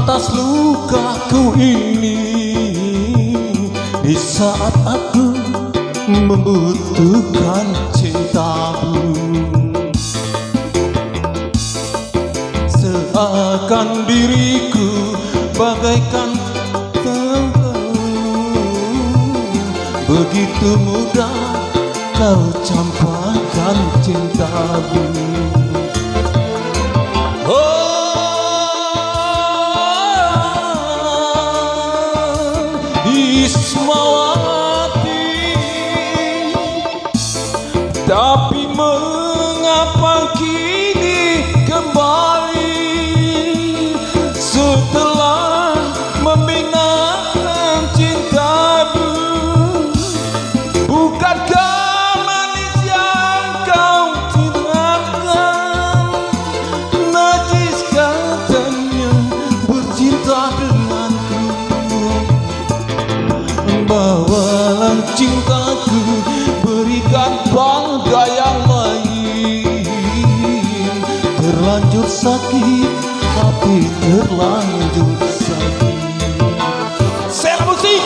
atas lukaku ini. Di saat aku membutuhkan cintamu, seakan diriku bagaikan begitu mudah kau campakkan cintamu. Ismawati, tapi mengapa kini kembali setelah membinakan cintamu? Bukankah manis yang kau tinggalkan? Najis katanya bercinta denganku. Bawalah cintaku, berikan pada yang lain. Terlanjur sakit, hati terlanjur sakit. Sela musik.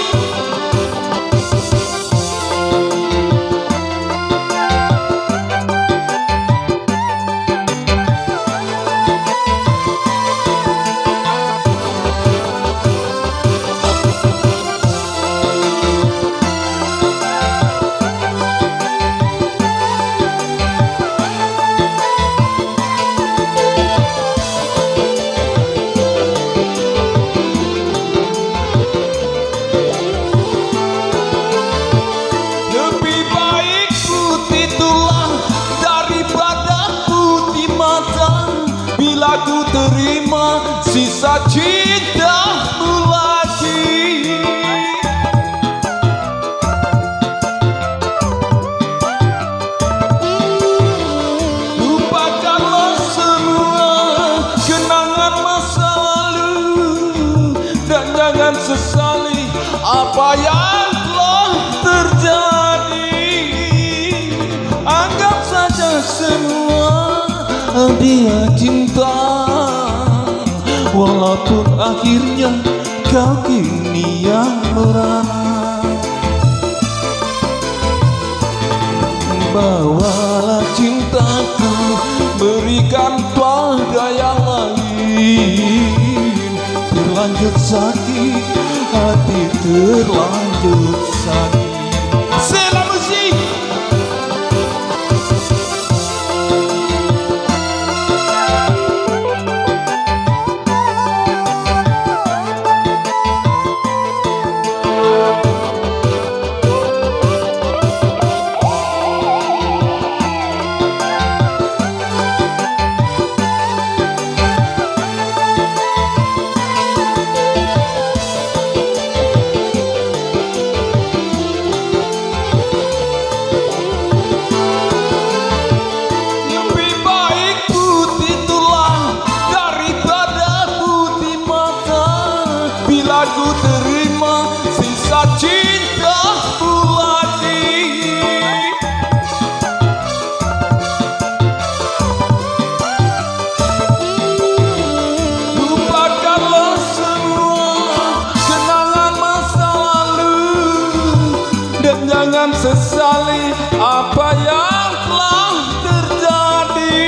Aku terima sisa cintamu lagi. Lupakanlah semua kenangan masa lalu, dan jangan sesali apa yang telah terjadi. Anggap saja semua dia cinta, walaupun akhirnya kau kini yang merana. Bawalah cintaku, berikan pada yang lain. Terlanjur sakit, hati terlanjur sakit. Sela musik. Aku terima sisa cintamu lagi. Lupakanlah semua kenangan masa lalu, dan jangan sesali apa yang telah terjadi.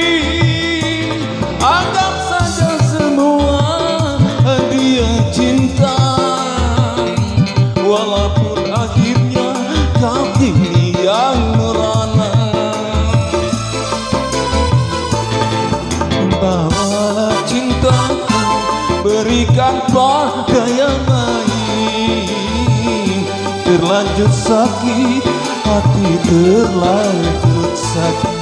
Anggap saja semua dia cinta, walaupun akhirnya kau kini yang merana. Bawalah cintaku, berikan pada yang lain. Terlanjur sakit, hati terlanjur sakit.